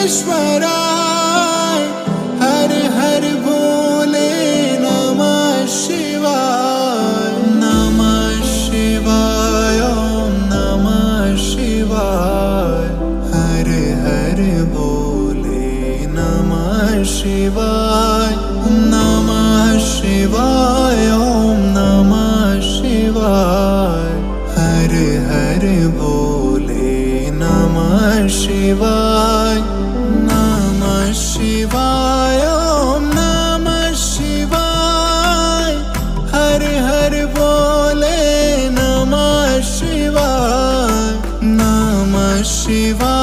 ईश्वराय हर हर भोले नमः शिवाय नमः शिवाय ओम नमः शिवाय हर हर भोले नमः शिवाय नमः शिवाय ओम नमः शिवाय हर हर भोले नमः शिवाय नमः शिवाय ओम नमः शिवाय हर हर भोले नमः शिवाय नमः शिवाय